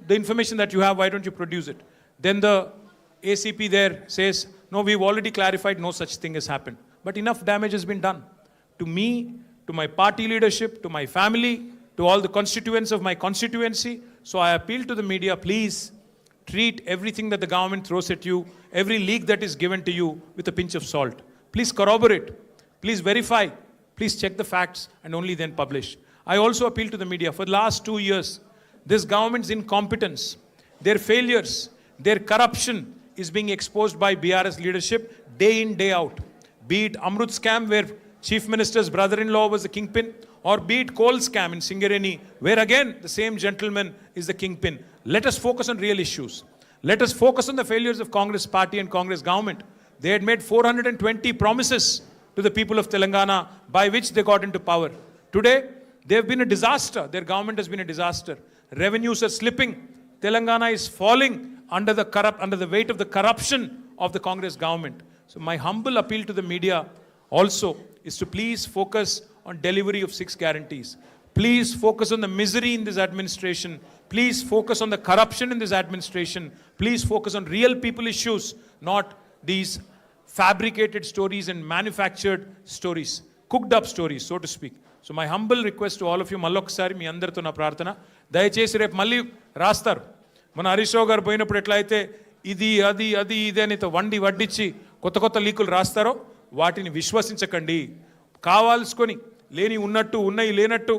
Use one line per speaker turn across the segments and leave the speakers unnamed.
the information that you have, why don't you produce it? Then the ACP there says, no, we've already clarified, no such thing has happened. But enough damage has been done. To me, to my party leadership, to my family, to all the constituents of my constituency. So I appeal to the media, please treat everything that the government throws at you, every leak that is given to you, with a pinch of salt. Please corroborate, please verify, please check the facts and only then publish. I also appeal to the media, for the last 2 years, this government's incompetence, their failures, their corruption is being exposed by BRS leadership day in, day out. Be it Amrut scam, where Chief Minister's brother-in-law was the kingpin, or be it coal scam in Singareni, where again the same gentleman is the kingpin. Let us focus on real issues. Let us focus on the failures of Congress party and Congress government. They had made 420 promises to the people of Telangana by which they got into power. Today, they have been a disaster. Their government has been a disaster. Revenues are slipping. Telangana is falling under the weight of the corruption of the Congress government. So my humble appeal to the media also is to please focus on delivery of 6 guarantees. Please focus on the misery in this administration. Please focus on the corruption in this administration. Please focus on real people issues, not these fabricated stories and manufactured stories, cooked up stories, so to speak. So my humble request to all of you, మళ్ళొకసారి మీ అందరితో నా ప్రార్థన, దయచేసి రేపు మళ్ళీ రాస్తారు. మన హరీష్ రావు గారు పోయినప్పుడు ఎట్లయితే ఇది అది అది ఇది అని వడ్డించి కొత్త లీకులు రాస్తారో వాటిని విశ్వసించకండి. కావాల్సుకొని లేని ఉన్నట్టు ఉన్నాయి లేనట్టు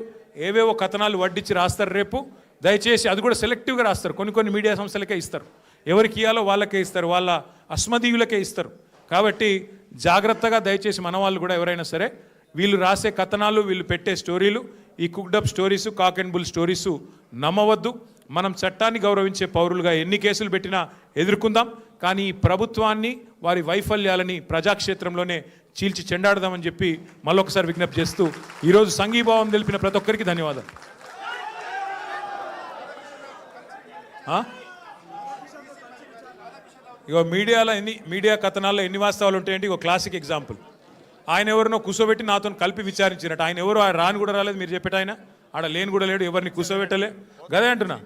ఏవేవో కథనాలు వడ్డించి రాస్తారు రేపు. దయచేసి అది కూడా సెలెక్టివ్గా రాస్తారు. కొన్ని మీడియా సంస్థలకే ఇస్తారు, ఎవరికి ఇవ్వాలో వాళ్ళకే ఇస్తారు, వాళ్ళ అస్మదీయులకే ఇస్తారు. కాబట్టి జాగ్రత్తగా దయచేసి మన వాళ్ళు కూడా ఎవరైనా సరే వీళ్ళు రాసే కథనాలు, వీళ్ళు పెట్టే స్టోరీలు, ఈ cooked up stories, cock and bull stories నమ్మవద్దు. మనం చట్టాన్ని గౌరవించే పౌరులుగా ఎన్ని కేసులు పెట్టినా ఎదుర్కొందాం. కానీ ఈ ప్రభుత్వాన్ని, వారి వైఫల్యాలని ప్రజాక్షేత్రంలోనే చీల్చి చెండాడదామని చెప్పి మళ్ళొకసారి విజ్ఞప్తి చేస్తూ ఈరోజు సంఘీభావం తెలిపిన ప్రతి ఒక్కరికి ధన్యవాదాలు. ఇగో మీడియా కథనాల్లో ఎన్ని వాస్తవాలు ఉంటాయంటే ఇగో క్లాసిక్ ఎగ్జాంపుల్. ఆయన ఎవరినో కూర్చోబెట్టి నాతో కలిపి విచారించినట్టు. ఆయన ఎవరు, ఆయన రాని కూడా రాలేదు, మీరు చెప్పేట ఆయన ఆడ లేని కూడా లేడు, ఎవరిని కూర్చోబెట్టలే. గదే అంటున్నా,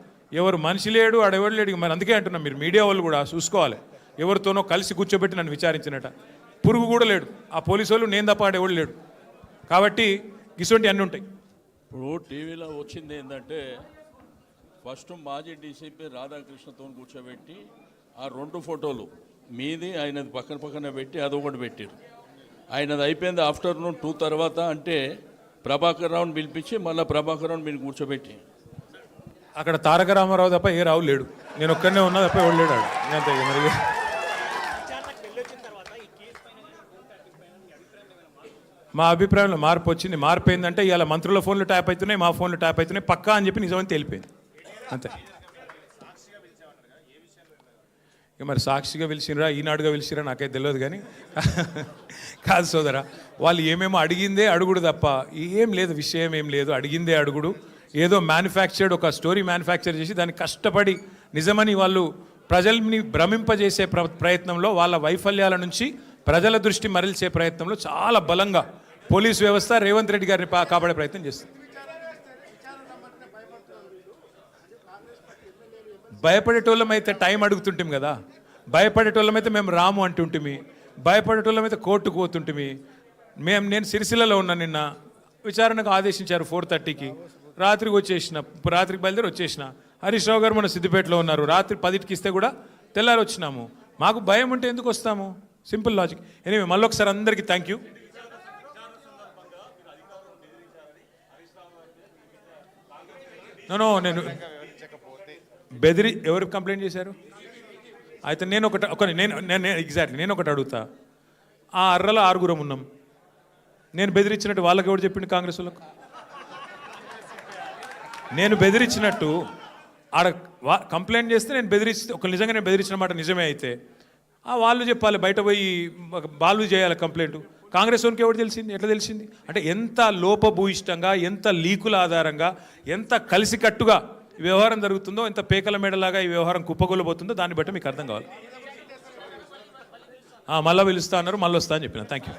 ఎవరు మనిషి లేడు, ఆడెవరు లేడు. మరి అందుకే అంటున్నా, మీరు మీడియా వాళ్ళు కూడా చూసుకోవాలి. ఎవరితోనో కలిసి కూర్చోబెట్టి నన్ను విచారించినట్ట. పురుగు కూడా లేడు, ఆ పోలీసు వాళ్ళు నేను తప్ప ఆడెవడు లేడు. కాబట్టి ఇటువంటి అన్నీ ఉంటాయి.
ఇప్పుడు టీవీలో వచ్చింది ఏంటంటే, ఫస్ట్ మాజీ డీసీపీ రాధాకృష్ణతో కూర్చోబెట్టి ఆ 2 ఫోటోలు మీది ఆయనది పక్కన పెట్టి అదొకటి పెట్టారు. ఆయనది అయిపోయింది ఆఫ్టర్నూన్ 2 తర్వాత. అంటే ప్రభాకర్ రావుని పిలిపించి మళ్ళీ ప్రభాకర్ రావుని మీరు కూర్చోబెట్టి
అక్కడ తారక రామారావు తప్ప ఏ రావు లేడు, నేను ఒక్కడనే ఉన్నా తప్ప ఎవడు లేడు. అంతే మరి. మా అభిప్రాయంలో మార్పు వచ్చింది. మార్పు ఏంటంటే ఇవాళ మంత్రుల ఫోన్లు ట్యాప్ అవుతున్నాయి, మా ఫోన్లు ట్యాప్ అవుతున్నాయి, పక్కా అని చెప్పి నిజమని తెలిపోయింది. అంతే. ఇక మరి సాక్షిగా పిలిచినరా, ఈనాడుగా పిలిచిరా నాకైతే తెలియదు. కానీ కాదు సోదరా, వాళ్ళు ఏమేమో అడిగిందే అడుగుడు తప్ప ఏం లేదు, విషయం ఏం లేదు. అడిగిందే అడుగుడు. ఏదో మ్యానుఫ్యాక్చర్డ్ ఒక స్టోరీ మ్యానుఫ్యాక్చర్ చేసి దాన్ని కష్టపడి నిజమని వాళ్ళు ప్రజల్ని భ్రమింపజేసే ప్రయత్నంలో, వాళ్ళ వైఫల్యాల నుంచి ప్రజల దృష్టి మరల్చే ప్రయత్నంలో చాలా బలంగా పోలీసు వ్యవస్థ రేవంత్ రెడ్డి గారిని కాపాడే ప్రయత్నం చేస్తుంది. భయపడేటోళ్ళమైతే టైం అడుగుతుంటాం కదా, భయపడేటోళ్ళమైతే మేము రాము అంటుంటిమి, భయపడేటోళ్ళమైతే కోర్టుకు పోతుంటిమి. నేను సిరిసిల్లలో ఉన్నా, నిన్న విచారణకు ఆదేశించారు 4:30కి, రాత్రికి వచ్చేసిన, రాత్రికి బయలుదేరి వచ్చేసిన. హరీష్ రావు గారు మన సిద్దిపేటలో ఉన్నారు, రాత్రి 10కి ఇస్తే కూడా తెల్లారి వచ్చినాము. మాకు భయం ఉంటే ఎందుకు వస్తాము? Simple logic. ఎనీవే మళ్ళొకసారి అందరికీ థ్యాంక్ యూ. నేను ఎవరు కంప్లైంట్ చేశారు? అయితే నేను ఎగ్జాక్ట్లీ నేను ఒకటి అడుగుతా. ఆ అర్రలో 6 ఉన్నాం. నేను బెదిరించినట్టు వాళ్ళకి ఎవరు చెప్పిండు? కాంగ్రెస్ వాళ్ళకు. నేను బెదిరించినట్టు ఆడ కంప్లైంట్ చేస్తే నేను నిజంగా నేను బెదిరించిన మాట నిజమే అయితే వాళ్ళు చెప్పాలి, బయట పోయి వాళ్ళు చేయాలి కంప్లైంట్. కాంగ్రెస్ వాళ్ళకి ఎవరు తెలిసింది? ఎట్లా తెలిసింది? అంటే ఎంత లోపభూయిష్టంగా, ఎంత లీకుల ఆధారంగా, ఎంత కలిసికట్టుగా ఈ వ్యవహారం జరుగుతుందో, ఎంత పేకల మేడలాగా ఈ వ్యవహారం కుప్పగొల్లబోతుందో దాన్ని బట్టి మీకు అర్థం కావాలి. మళ్ళీ పిలుస్తా అన్నారు, మళ్ళీ వస్తా అని చెప్పిన. Thank you.